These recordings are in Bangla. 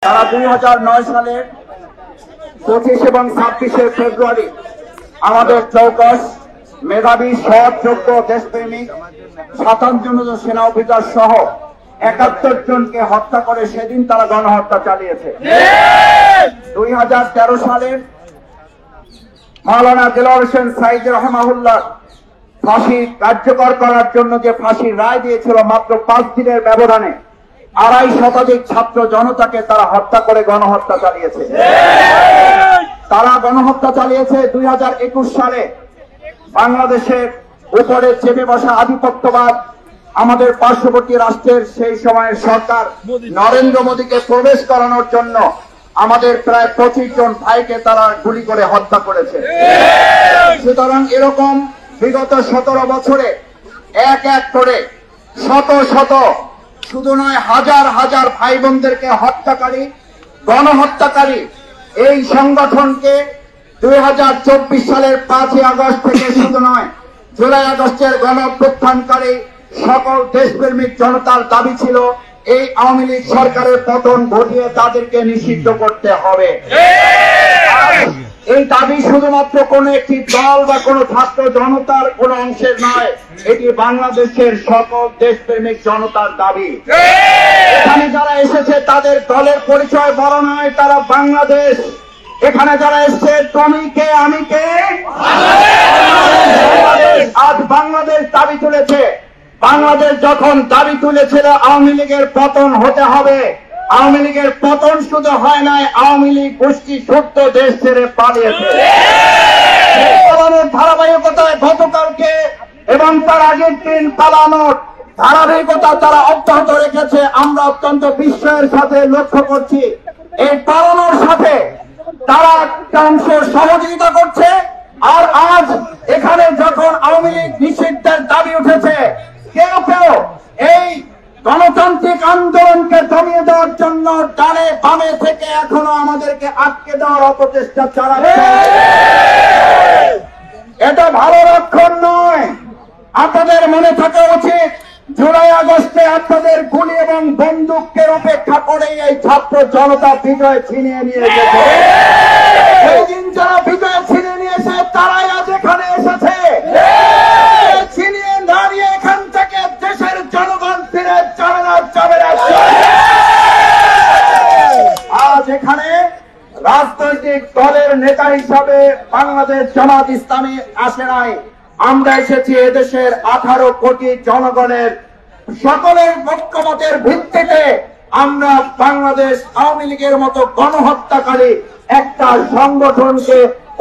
তারা 2009 সালের 25 এবং 26 ফেব্রুয়ারি আমাদের চৌকস মেধাবী সৎ যোগ্য দেশপ্রেমিক 57 জন সেনা অফিসার সহ 71 জনকে হত্যা করে সেদিন তারা গণহত্যা চালিয়েছে। 2013 সালের মাওলানা দেলোয়ার হোসেন সাঈদী রাহিমাহুল্লাহ ফাঁসি কার্যকর করার জন্য যে ফাঁসির রায় দিয়েছিল মাত্র 5 দিনের ব্যবধানে 2.5 শতাধিক ছাত্র জনতাকে তারা হত্যা করে গণহত্যা চালিয়েছে। তারা গণহত্যা চালিয়েছে 2021 সালে বাংলাদেশের উপরে চেপে বসা আধিপত্যবাদ আমাদের পার্শ্ববর্তী রাষ্ট্রের সেই সময়ের সরকার নরেন্দ্র মোদীকে প্রবেশ করানোর জন্য আমাদের প্রায় 25 জন ভাইকে তারা গুলি করে হত্যা করেছে। সুতরাং এরকম বিগত 17 বছরে এক এক করে শত শত শুধু নয় হাজার হাজার ভাই বোনদেরকে হত্যাকারী গণহত্যাকারী এই সংগঠনকে 2024 সালের 5 আগস্ট থেকে শুধু নয় জুলাই আগস্টের গণঅভ্যুত্থানকারী সকল দেশপ্রেমিক জনতার দাবি ছিল এই আওয়ামী লীগ সরকারের পতন ঘটিয়ে তাদেরকে নিষিদ্ধ করতে হবে। এই দাবি শুধুমাত্র কোন একটি দল বা কোন ছাত্র জনতার কোন অংশের নয়, এটি বাংলাদেশের সকল দেশপ্রেমিক জনতার দাবি। এখানে যারা এসেছে তাদের দলের পরিচয় বড় নয়, তারা বাংলাদেশ। এখানে যারা এসছে তুমি কে আমি কে, আজ বাংলাদেশ দাবি তুলেছে। বাংলাদেশ যখন দাবি তুলেছিল আওয়ামী লীগের পতন হতে হবে, আওয়ামী লীগের পতন শুধু হয় নাই, আওয়ামী লীগ গোষ্ঠী সত্য দেশ ছেড়ে পালিয়েছে। পালানোর ধারাবাহিকতায় গতকালকে এবং তার আগের দিন পালানোর ধারাবাহিকতা তারা অব্যাহত রেখেছে। আমরা অত্যন্ত বিস্ময়ের সাথে লক্ষ্য করছি এই পালানোর সাথে তারা একটা অংশ সহযোগিতা করছে। আর আজ এখানে যখন আওয়ামী লীগ নিষিদ্ধের দাবি উঠেছে, কেউ কেউ এই গণতান্ত্রিক আন্দোলনকে দমিয়ে দেওয়ার জন্য ডানে বামে থেকে এখনো আমাদেরকে আটকে দেওয়ার অপচেষ্টা চালাচ্ছে। এটা ভালো লক্ষণ নয়। আপনাদের মনে থাকা উচিত জুলাই আগস্টে আপনাদের গুলি এবং বন্দুকের অপেক্ষা করে এই ছাত্র জনতা বিজয় ছিনিয়ে নিয়ে গেছে। সেই দিন যারা বিজয় ছিনিয়ে নিয়েছে তারাই আজ এখানে এসেছে। ছিনিয়ে দাঁড়িয়ে এখান থেকে দেশের জনগণ ফিরে যাবে না, যাবে না। আজ এখানে রাজনৈতিক দলের নেতা হিসাবে বাংলাদেশ জামাত ইসলামী আসে নাই। আমরা এসেছি এদেশের 18 কোটি জনগণের সকলের ঐক্যমতের ভিত্তিতে আমরা বাংলাদেশ আওয়ামী লীগের মতো গণহত্যাকারী একটা সংগঠনকে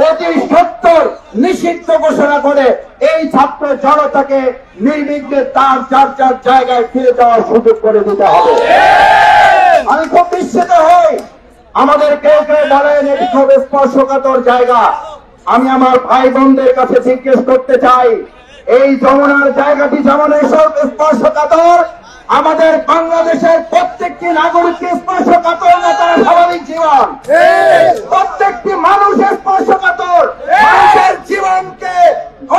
অতি সত্বর নিষিদ্ধ ঘোষণা করে এই ছাত্র জনতাকে নির্বিঘ্নে তার যার যার জায়গায় ফিরে যাওয়ার সুযোগ করে দিতে হবে। আমি খুব বিস্মিত হই, আমাদের কেউ কেউ বলেন এটি খুব স্পর্শকাতর জায়গা। আমি আমার ভাই বোনদের কাছে জিজ্ঞেস করতে চাই, এই যমুনার জায়গাটি যেমন এসব স্পর্শকাতর, আমাদের বাংলাদেশের প্রত্যেকটি নাগরিককে স্পর্শকাতর না তার স্বাভাবিক জীবন, প্রত্যেকটি মানুষ স্পর্শকাতর। মানুষের জীবনকে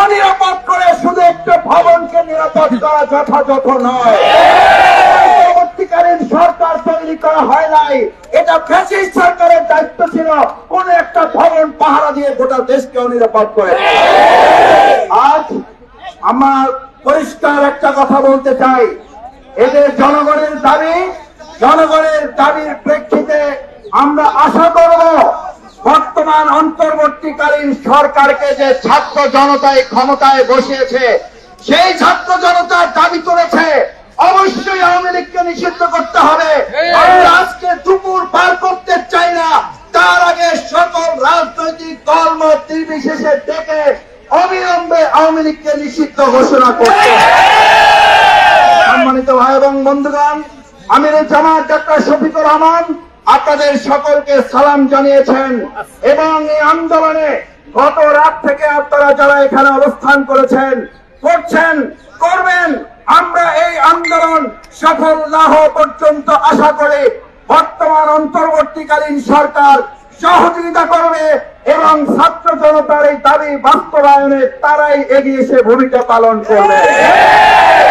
অনিরাপদ করে শুধু একটা ভবনকে নিরাপদ করা যথাযথ নয়। পরবর্তীকালীন সরকার তৈরি করা হয় নাই, এটা ফ্যাসিস্ট সরকারের দায়িত্ব ছিল কোন একটা ভবন পাহারা দিয়ে গোটা দেশকে অনিরাপদ করে। আজ আমার পরিষ্কার একটা কথা বলতে চাই, এদের জনগণের দাবির প্রেক্ষিতে আমরা আশা করব বর্তমান অন্তর্বর্তীকালীন সরকারকে যে ছাত্র জনতায় ক্ষমতায় বসিয়েছে, সেই ছাত্র জনতার দাবি তুলেছে অবশ্যই আওয়ামী লীগকে নিষিদ্ধ করতে হবে। আমরা আজকে দুপুর পার করতে চাই না, তার আগে সকল রাজনৈতিক দলমত নির্বিশেষে ডেকে অবিলম্বে আওয়ামী লীগকে নিষিদ্ধ ঘোষণা করতে হবে। সম্মানিত ভাই এবং বন্ধুগণ, আমির জামাত ডক্টর শফিকুর রহমান আপনাদের সকলকে সালাম জানিয়েছেন এবং এই আন্দোলনে গত রাত থেকে আপনারা যারা এখানে অবস্থান করেছেন, করছেন, করবেন, আমরা এই আন্দোলন সফল না হওয়া পর্যন্ত আশা করি বর্তমান অন্তর্বর্তীকালীন সরকার সহযোগিতা করবে এবং ছাত্র জনতার এই দাবি বাস্তবায়নে তারাই এগিয়ে এসে ভূমিকা পালন করবে।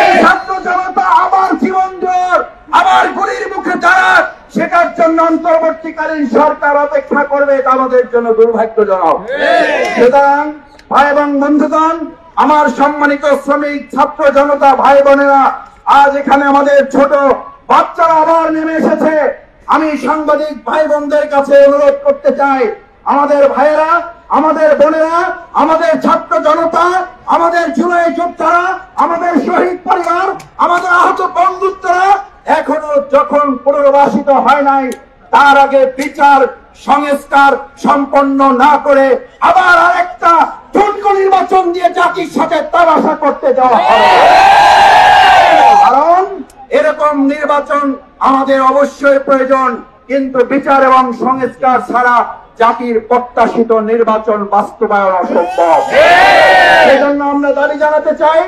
এই ছাত্র জনতা আবার জীবন দেওয়ার, আবার গুলির মুখে যারা সেটার জন্য অন্তর্বর্তীকালীন সরকার অপেক্ষা করবে, এটা আমাদের জন্য দুর্ভাগ্যজনক। সুতরাং ভাই এবং বন্ধুগণ, আমার সম্মানিত শ্রমিক ছাত্র জনতা ভাই বোনেরা, আজ এখানে আমাদের ছোট বাচ্চারা আবার নেমে এসেছে। আমি সাংবাদিক ভাই বোনদের কাছে অনুরোধ করতে চাই, আমাদের ভাইয়েরা, আমাদের বোনেরা, আমাদের ছাত্র জনতা, আমাদের জুলাই যোদ্ধারা, আমাদের শহীদ পরিবার, আমাদের আহত বন্ধুত্বরা এখনো যখন পুনর্বাসিত হয় নাই, তার আগে বিচার সংস্কার সম্পন্ন না করে আবার আরেকটা ছোট্ট নির্বাচন দিয়ে জাতির সাথে তামাশা করতে যাওয়া হবে। কারণ এরকম নির্বাচন আমাদের অবশ্যই প্রয়োজন, কিন্তু বিচার এবং সংস্কার ছাড়া জাতির প্রত্যাশিত নির্বাচন বাস্তবায়ন অসম্ভব। সেজন্য আমরা দাবি জানাতে চাই,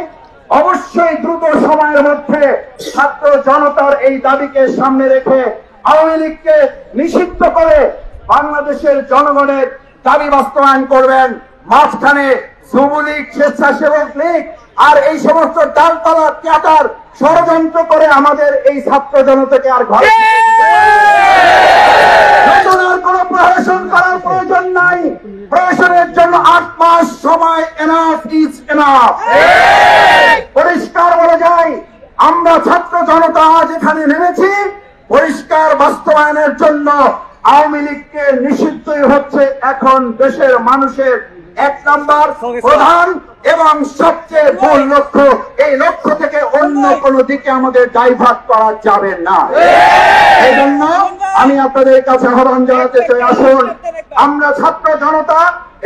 অবশ্যই দ্রুত সময়ের মধ্যে ছাত্র জনতার এই দাবিকে সামনে রেখে আওয়ামী লীগকে নিষিদ্ধ করে বাংলাদেশের জনগণের দাবি বাস্তবায়ন করবেন। মাঝখানে যুবলীগ, স্বেচ্ছাসেবক লীগ আর এই সমস্ত ডালপালা ক্যাটার ষড়যন্ত্র করে আমাদের এই ছাত্র জনতাকে আর ঘরে কোন প্রশাসন করার প্রয়োজন নাই। প্রশাসনের জন্য 8 মাস সময় এনাফ ইজ এনাফ। পরিষ্কার বলা যায়, আমরা ছাত্র জনতা আজ এখানে নেমেছি পরিষ্কার বাস্তবায়নের জন্য। আওয়ামী লীগকে নিষিদ্ধই হচ্ছে এখন দেশের মানুষের 1 নম্বর প্রধান এবং সবচেয়ে মূল লক্ষ্য। এই লক্ষ্য থেকে অন্য কোন দিকে আমাদের ডাইভার্ট করা যাবে না। এই জন্য আমি আপনাদের কাছে আহ্বান জানাতে চাই, আসুন আমরা ছাত্র জনতা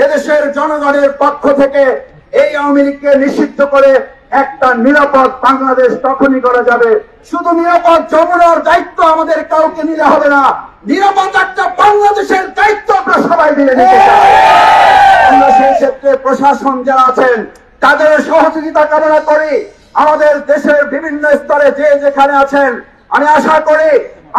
এদেশের জনগণের পক্ষ থেকে এই আওয়ামী লীগকে নিষিদ্ধ করে একটা নিরাপদ বাংলাদেশ তখনই করা যাবে। শুধু নিরাপদ যমুনার দায়িত্ব আমাদের কাউকে নিতে হবে না, নিরাপদ একটা বাংলাদেশের দায়িত্ব আমরা সবাই মিলে নিতে চাই। আমরা সেই ক্ষেত্রে প্রশাসন যারা আছেন তাদের সহযোগিতা কামনা করি। আমাদের দেশের বিভিন্ন স্তরে যে যেখানে আছেন, আমি আশা করি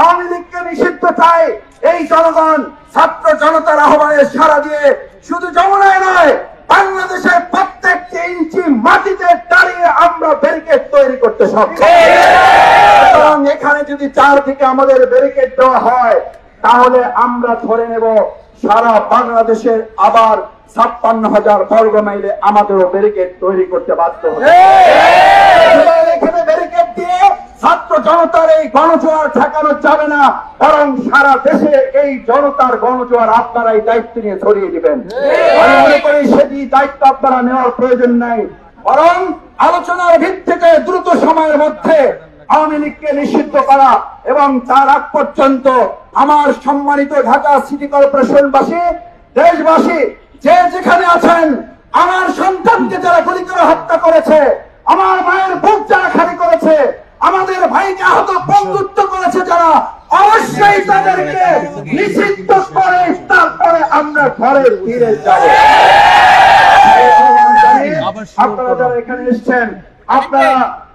আওয়ামী লীগকে নিষিদ্ধ চাই এই জনগণ ছাত্র জনতার আহ্বানে সাড়া দিয়ে শুধু যমুনায় নয়, বাংলাদেশের প্রত্যেকটি ইঞ্চি মাটিতে দাঁড়িয়ে আমরা ব্যারিকেড তৈরি করতে সক্ষম। সুতরাং এখানে যদি চারদিকে আমাদের ব্যারিকেড দেওয়া হয়, তাহলে আমরা ধরে নেব সারা বাংলাদেশের আবার 56,000 বর্গ মাইলে আমাদেরও ব্যারিকেড তৈরি করতে বাধ্য হবে। এখানে ব্যারিকেড দিয়ে ছাত্র জনতার এই গণজোয়ার ঠেকানো যাবে না, বরং সারা দেশে এই জনতার গণজোয়ার আপনারাই দায়িত্ব নিয়ে ছড়িয়ে দিবেন। আমি মনে করি সেটি দায়িত্ব আপনারা নেওয়ার প্রয়োজন নাই, বরং আলোচনার ভিত্তিতে দ্রুত সময়ের মধ্যে আওয়ামী লীগকে নিষিদ্ধ করা এবং তার আগ পর্যন্ত আমার সম্মানিত ঢাকা সিটি কর্পোরেশনবাসী, দেশবাসী যে যেখানে আছেন, আমার সন্তানকে যারা গুলি করে হত্যা করেছে, আমার মায়ের বুক যারা খালি করেছে, আমাদের ভাইকে আহত বন্ধুত্ব করেছে যারা, অবশ্যই তাদেরকে নিষিদ্ধ করে তারপরে আমরা ঘরে ফিরে যাব। আপনারা যারা এখানে এসেছেন, আপনারা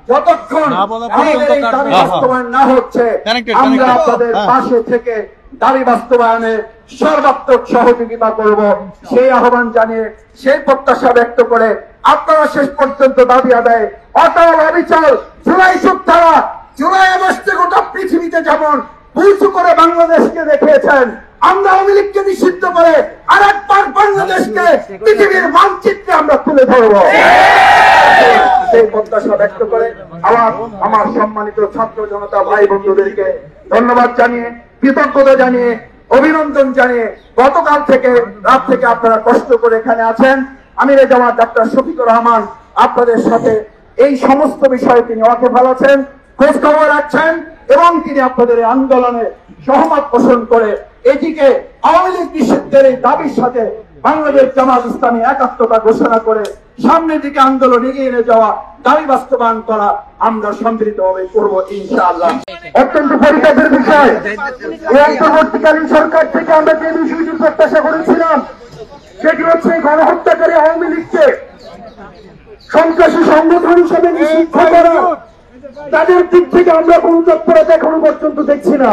যতক্ষণ আমাদের এই দাবি বাস্তবায়ন না হচ্ছে, আমরা আপনাদের পাশে থেকে দাবি বাস্তবায়নে সর্বাত্মক সহযোগিতা করব, সেই আহ্বান জানিয়ে, সেই প্রত্যাশা ব্যক্ত করে আপনারা শেষ পর্যন্ত দাবি আদায় অটল অবিচল জুলাই যোদ্ধারা জুলাই আগস্টে গোটা পৃথিবীতে যেমন উঁচু করে বাংলাদেশকে দেখিয়েছেন, আমরা আওয়ামী লীগকে নিষিদ্ধ করে আরেকবার বাংলাদেশকে পৃথিবীর মানচিত্রে আমরা তুলে ধরব। সেই প্রত্যাশা ব্যক্ত করে আমার সম্মানিত ছাত্র জনতা ভাই বন্ধুদেরকে ধন্যবাদ জানিয়ে, কৃতজ্ঞতা জানিয়ে, অভিনন্দন জানিয়ে, গতকাল থেকে রাত থেকে আপনারা কষ্ট করে এখানে আছেন, আমিরে জামাত ডাক্তার শফিকুর রহমান আপনাদের সাথে এই সমস্ত বিষয়ে তিনি ওয়াকিবহাল আছেন, খোঁজ খবর রাখছেন এবং তিনি আপনাদের এই আন্দোলনে সহমত পোষণ করে এটিকে আওয়ামী লীগ নিষিদ্ধের এই দাবির সাথে বাংলাদেশ জামাত ইসলামী একাত্মতা ঘোষণা করে সামনের দিকে আন্দোলন এগিয়ে নিয়ে যাওয়া, দাবি বাস্তবায়ন করা আমরা সম্মিলিতভাবে করব ইনশাআল্লাহ। অত্যন্ত পরিতাপের বিষয়, এই অন্তর্বর্তীকালীন সরকার থেকে আমরা যে বিষয়টি প্রত্যাশা করেছিলাম সেটি হচ্ছে গণহত্যাকারী আওয়ামী লীগকে সন্ত্রাসী সংগঠন হিসেবে নিষিদ্ধ করা। তাদের দিক থেকে আমরা কোন তৎপরতা এখনো পর্যন্ত দেখছি না।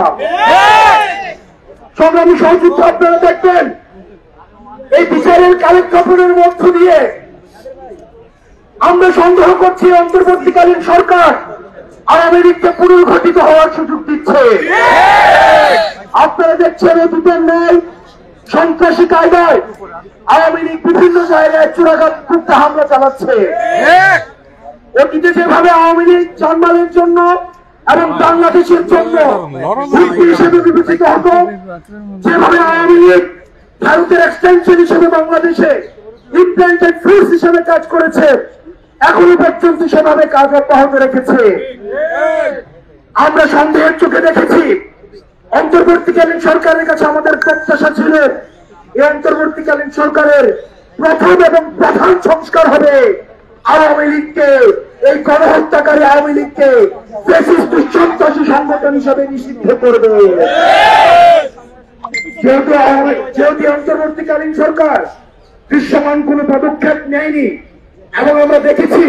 সংগ্রামী সহযোদ্ধা, আপনারা দেখবেন এই বিচারের কালেক্ষেপণের মধ্য দিয়ে আমরা সন্দেহ করছি অন্তর্বর্তীকালীন সরকার আওয়ামী লীগকে পুনর্গঠিত হওয়ার সুযোগ দিচ্ছে। আপনারা দেখছেন অতীতের ন্যায় সন্ত্রাসী কায়দায় আওয়ামী লীগ বিভিন্ন জায়গায় চূড়াঘাত করতে হামলা চালাচ্ছে। অতীতে যেভাবে আওয়ামী লীগ জানমালের জন্য এবং বাংলাদেশের জন্য হুমকি হিসেবে বিবেচিত হতো, যেভাবে আওয়ামী লীগ ভারতের এক্সটেনশন হিসেবে বাংলাদেশে ইমপ্ল্যান্টেড ফোর্স হিসেবে কাজ করেছে, এখনো পর্যন্ত সেভাবে কাজ অব্যাহত রেখেছে। আমরা সন্দেহের চোখে দেখেছি অন্তর্বর্তীকালীন সরকারের কাছে আমাদের প্রত্যাশা ছিল এই অন্তর্বর্তীকালীন সরকারের প্রথম এবং প্রধান সংস্কার হবে আওয়ামী লীগকে, এই গণহত্যাকারী আওয়ামী লীগকে ফ্যাসিস্ট সন্ত্রাসী সংগঠন হিসাবে নিষিদ্ধ করবে। যেহেতু অন্তর্বর্তীকালীন সরকার দৃশ্যমান কোন পদক্ষেপ নেয়নি এবং আমরা দেখেছি,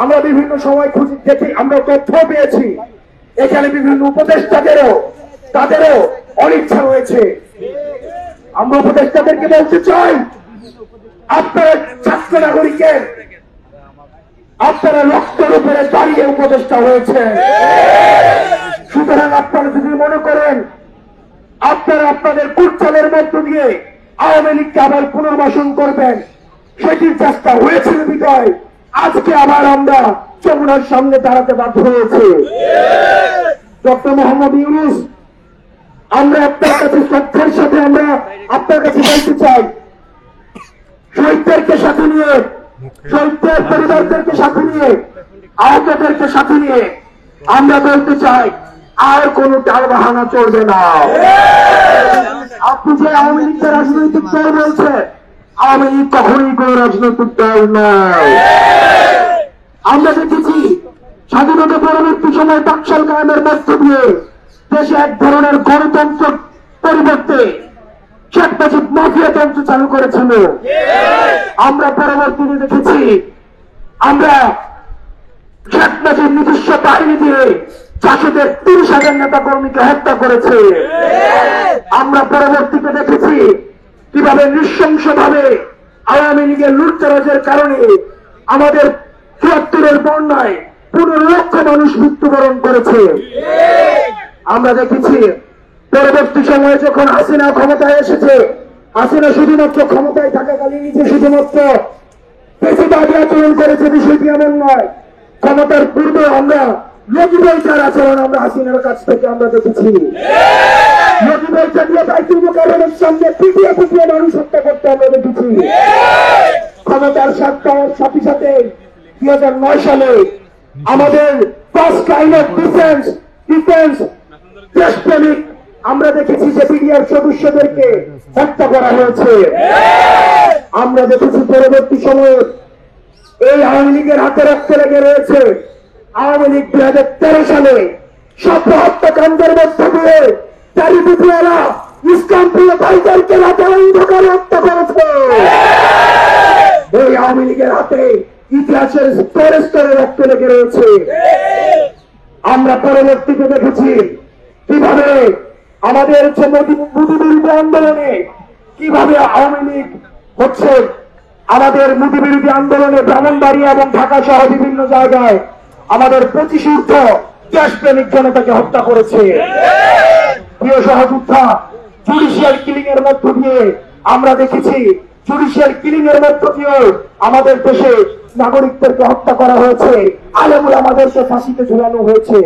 আমরা বিভিন্ন সময় খুঁজে দেখি, আমরা তথ্য পেয়েছি এখানে বিভিন্ন তাদেরও অনিচ্ছা রয়েছে। আমরা উপদেষ্টাদেরকে বলতে চাই, আপনারা ছাত্র নাগরিকের আপনারা রক্তের উপরে দাঁড়িয়ে উপদেষ্টা হয়েছে। সুতরাং আপনারা যদি মনে করেন আপনারা আপনাদের কুটচালের মধ্য দিয়ে আওয়ামী লীগকে আবার পুনর্বাসন করবেন, সেটির চেষ্টা হয়েছিল বিদায় আজকে আবার আমরা যমুনার সামনে দাঁড়াতে বাধ্য হয়েছে। ডক্টর মোহাম্মদ ইউনূস, আমরা আপনার কাছে শ্রদ্ধার সাথে আমরা আপনার কাছে বলতে চাই, শহীদদেরকে সাথে নিয়ে, শহীদদের পরিবারদেরকে সাথে নিয়ে, আহতদেরকে সাথে নিয়ে আমরা বলতে চাই আর কোন টাল বাহানা চলবে না। আপনি যে আওয়ামী লীগকে রাজনৈতিক দল বলছেন, আওয়ামী লীগ কখনোই কোন রাজনৈতিক দল নয়। আমরা দেখেছি স্বাধীনতা পরবর্তী সময় টাকশাল কায়েমের মধ্য দিয়ে দেশে এক ধরনের গণতন্ত্র পরিবর্তে শেখ মুজিব মাফিয়াতন্ত্র চালু করেছিল। আমরা পরবর্তীতে দেখেছি আমরা শেখ মুজিব নিজস্ব বাহিনী দিয়ে চাষিদের 30,000 নেতা কর্মীকে হত্যা করেছে। আমরা পরবর্তীতে দেখেছি কিভাবে নৃশংসভাবে আওয়ামী লীগের লুটতরাজের কারণে আমাদের ৭৪-এর বন্যায় 15 লক্ষ মানুষ মৃত্যুবরণ করেছে। আমরা দেখেছি পরবর্তী সময়ে যখন হাসিনা ক্ষমতায় এসেছে, হাসিনা শুধুমাত্র ক্ষমতায় থাকাকালীন নিজে শুধুমাত্র বেশিবাদী আচরণ করেছে, বিষয়টি এমন নয়। ক্ষমতার পূর্বে আমরা লগিবৈচার আচরণ আমরা হাসিনার কাছ থেকে আমরা দেখেছি। লগিবৈচার দিয়ে বাইতুল মোকাররমের সামনে পিটিয়ে মানুষ হত্যা করতে আমরা দেখেছি। ক্ষমতার সাথে সাথে 2009 সালে আমাদের ফার্স্ট লাইন অফ ডিফেন্স দেশপ্রেমিক আমরা দেখেছি যে বিডিআর সদস্যদেরকে হত্যা করা হয়েছে। আমরা দেখেছি পরবর্তী সময়ে এই আওয়ামী লীগের হাতে রক্ত লেগে রয়েছে। আওয়ামী লীগ 2013 সালে সব হত্যাকাণ্ডের মধ্য দিয়ে চারিদিকেরা ইসলাম প্রিয় ভাইদেরকে রাতে অন্ধকারে হত্যা করেছে। এই আওয়ামী লীগের হাতে ইতিহাসের স্তরে স্তরে রক্ত লেগে রয়েছে। আমরা পরবর্তীতে দেখেছি কিভাবে আমাদের মোদী বিরোধী আন্দোলনে কিভাবে আওয়ামী লীগ হচ্ছে আমাদের মোদী বিরোধী আন্দোলনে ব্রাহ্মণবাড়িয়া এবং ঢাকা সহ বিভিন্ন জায়গায় আমাদের 25 ঊর্ধ্ব দেশপ্রেমিক জনতাকে হত্যা করেছে। প্রিয় সহযোদ্ধা, জুডিশিয়াল কিলিং এর মধ্য দিয়ে আমরা দেখেছি, জুডিশিয়াল কিলিং এর মধ্য দিয়ে আমাদের দেশে নাগরিকদেরকে হত্যা করা হয়েছে, আলেমুল আমাদেরকে ফাঁসিতে ঝুলানো হয়েছে।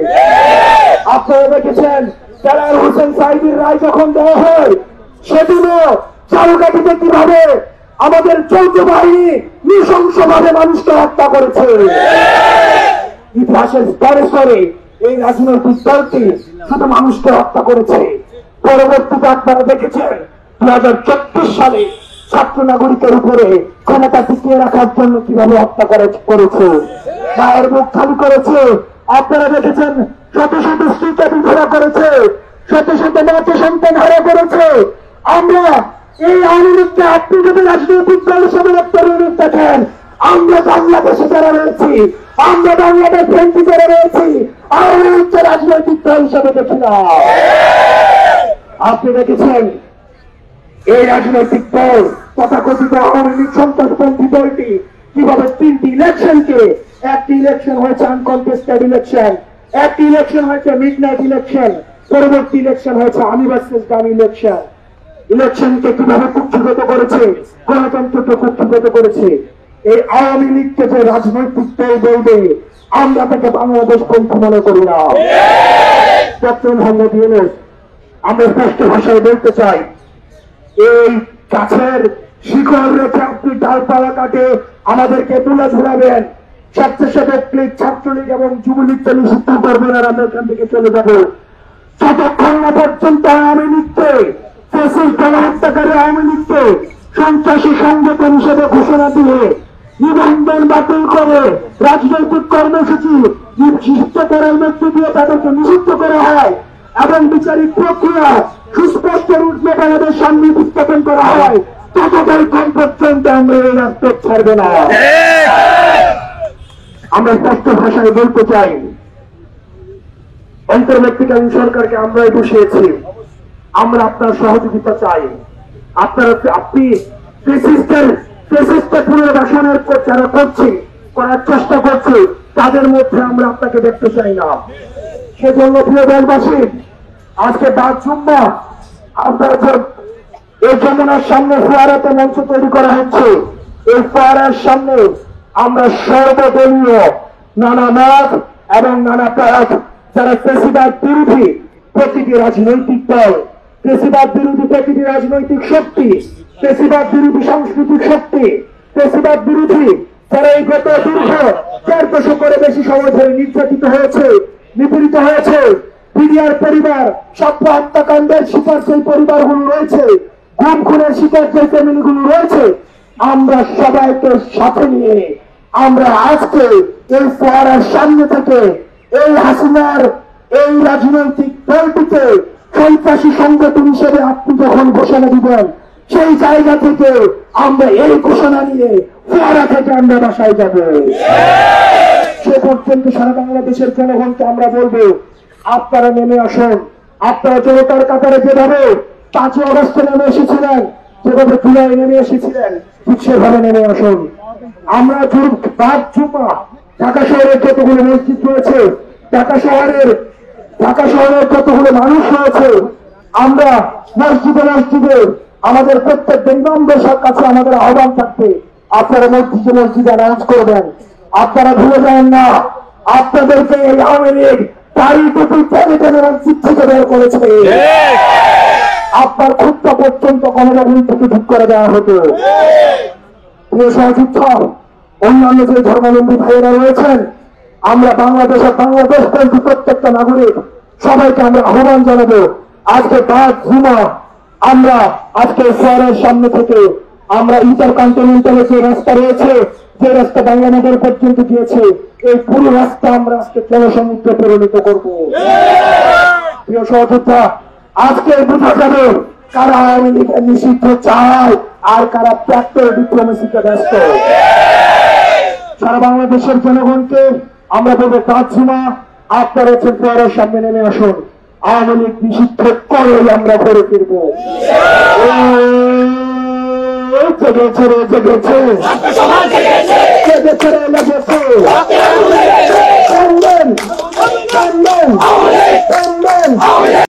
আপনারা দেখেছেন দেলাওয়ার হোসেন সাঈদীর রায় যখন দেওয়া হয়, সেদিনও চালকাঠিতে কিভাবে আমাদের যৌথ বাহিনী নৃশংসভাবে মানুষকে হত্যা করেছে। ইতিহাসের স্তরে স্তরে এই রাজনৈতিক দলটি শুধু মানুষকে হত্যা করেছে। পরবর্তীতে আপনারা দেখেছেন 2024 সালে ছাত্র নাগরিকের উপরে ক্ষমতা টিকিয়ে রাখার জন্য কিভাবে হত্যা করেছে, মায়ের মুখ খালি করেছে। আপনারা দেখেছেন শত শত স্ত্রীকে বিধবা করেছে, শত শত মাকে সন্তান হারা করেছে। আমরা এই আওয়ামী লীগকে আপনি যদি রাজনৈতিক দল হিসেবে পরিণত দেখেন, আমরা বাংলাদেশে যারা রয়েছি, আমরা বাংলাদেশ ফ্রেন্ডি যারা রয়েছি, আওয়ামী লীগকে রাজনৈতিক দল হিসেবে দেখি না। আপনি দেখেছেন এই রাজনৈতিক দল তথাকথিত আওয়ামী লীগ সন্ত্রাসপন্থী দলটি কিভাবে 3টি ইলেকশনকে, একটি ইলেকশন হয়েছে আনকনটেস্টেড ইলেকশন, একটি ইলেকশন হয়েছে মিডনাইট ইলেকশন, পরবর্তী ইলেকশন হয়েছে আমি ভার্সেস গান ইলেকশন। ইলেকশনকে কিভাবে কুক্ষিগত করেছে, গণতন্ত্রকে কুক্ষিগত করেছে। এই আওয়ামী লীগকে যে রাজনৈতিক দল বলবে, আমরা তাকে বাংলাদেশ পন্থী মনে করি না। ডক্টর মোহাম্মদ ইউনূস, আমরা স্পষ্ট ভাষায় বলতে চাই, এই গাছের শিকড় রেখে আপনি ডালপালা কাটে আমাদেরকে তুলে ধরাবেন। স্বেচ্ছাসেবক লীগ, ছাত্রলীগ এবং যুবলীগকে নিষিদ্ধ করবেন আর আমরা এখান থেকে চলে যাব। যতক্ষণ না পর্যন্ত আওয়ামী লীগকে, ফ্যাসিস্ট গণহত্যাকারী আওয়ামী লীগকে সন্ত্রাসী সংগঠন হিসেবে ঘোষণা দিয়ে নিবন্ধন বাতিল করে রাজনৈতিক কর্মসূচি নিষিদ্ধ করার মধ্য দিয়ে তাদেরকে নিষিদ্ধ করা হয় এবং বিচারিক প্রক্রিয়া সুস্পষ্ট রূপে তাদের সামনে উপস্থাপন করা হয়, ততক্ষণ পর্যন্ত আমরা এই রাষ্ট্র ছাড়বে না। আমরা স্পষ্ট ভাষায় বলতে চাই, অন্তর্বর্তীকালীন সরকারকে আমরাই বসিয়েছি, আমরা আপনার সহযোগিতা চাই। আপনি ফ্যাসিস্টের পুনর্বাসনের যারা করার চেষ্টা করছে, তাদের মধ্যে আমরা আপনাকে দেখতে চাই না। সেজন্য প্রিয় দেশবাসী, আজকে বাদ জুম্মা আপনার এই যমুনার সামনে ফোয়ারাতে মঞ্চ তৈরি করা হচ্ছে। এই ফোয়ারার সামনে আমরা সর্বদলীয় নানা মত এবং নানা পথ, যারা ফ্যাসিবাদ বিরোধী প্রতিটি রাজনৈতিক দল, ফ্যাসিবাদ বিরোধী প্রতিটি রাজনৈতিক শক্তি, ফ্যাসিবাদ বিরোধী সাংস্কৃতিক শক্তি, ফ্যাসিবাদ বিরোধী যারা এই গত দীর্ঘ 4 দশক করে বেশি সময় ধরে নির্যাতিত হয়েছে, নিপীড়িত হয়েছে, বিডিআর পরিবার, সাপ্য হত্যাকাণ্ডের শিকার সেই পরিবারগুলো রয়েছে, গুম খুনের শিকার যে ফ্যামিলিগুলো রয়েছে, আমরা সবাইকে সাথে নিয়ে আমরা আজকে এই ফোয়ারার সামনে থেকে এই হাসিনার এই রাজনৈতিক দলটিকে সন্ত্রাসী সংগঠন হিসেবে আপনি যখন ঘোষণা দিবেন, সেই জায়গা থেকে আমরা এই ঘোষণা নিয়ে ফোয়ারা থেকে আমরা বাসায় যাব। সে পর্যন্ত সারা বাংলাদেশের জনগণকে আমরা বলবো, আপনারা নেমে আসুন। আপনারা জনতার কাতারে যেভাবে 5ই আগস্টে নেমে এসেছিলেন, যেভাবে জুলাই নেমে এসেছিলেন, ঠিক সেভাবে নেমে আসুন। আমরা বাদ জুম্মা ঢাকা শহরের যতগুলো মসজিদ রয়েছে, ঢাকা শহরের যতগুলো মানুষ রয়েছে, আমরা মসজিদে আমাদের প্রত্যেক ইমামদের কাছে আমাদের আহ্বান থাকবে, আপনারা মসজিদে অ্যানাউন্স করবেন। আপনারা ভুলে যান না, আপনাদেরকে এই আওয়ামী লীগ তারই টুপি টেনে টেনে মসজিদ থেকে বের করেছে। আপনার খুবটা পর্যন্ত গণভবন থেকে ঢুক করে দেওয়া হতো। প্রিয় সহযোদ্ধা, অন্যান্য যে ধর্মাবলম্বী ভাইয়েরা রয়েছেন, আমরা বাংলাদেশ প্রত্যেকটা নাগরিক সবাইকে আমরা আহ্বান জানাবো, আজকে বাদ জুমা আমরা আজকে শহরের সামনে থেকে আমরা ইন্টারকন্টিনেন্টালের যে রাস্তা রয়েছে, যে রাস্তা বাংলানগর পর্যন্ত গিয়েছে, এই পুরো রাস্তা আমরা আজকে জনসমুদ্রে পরিণত করব। প্রিয় সহযোদ্ধা, আজকে বোঝা যাবে কারা আওয়ামী লীগের নিষিদ্ধ চায় আর কারা প্র্যাক্টিক্যাল ডিপ্লোমেসিতে ব্যস্ত। সারা বাংলাদেশের জনগণকে আমরা বলবো, কাজুমা আপনারা হচ্ছেন ফোয়ারার সামনে নেমে আসুন, আওয়ামী লীগ নিষিদ্ধ করে আমরা ঘরে ফিরব। জেগেছে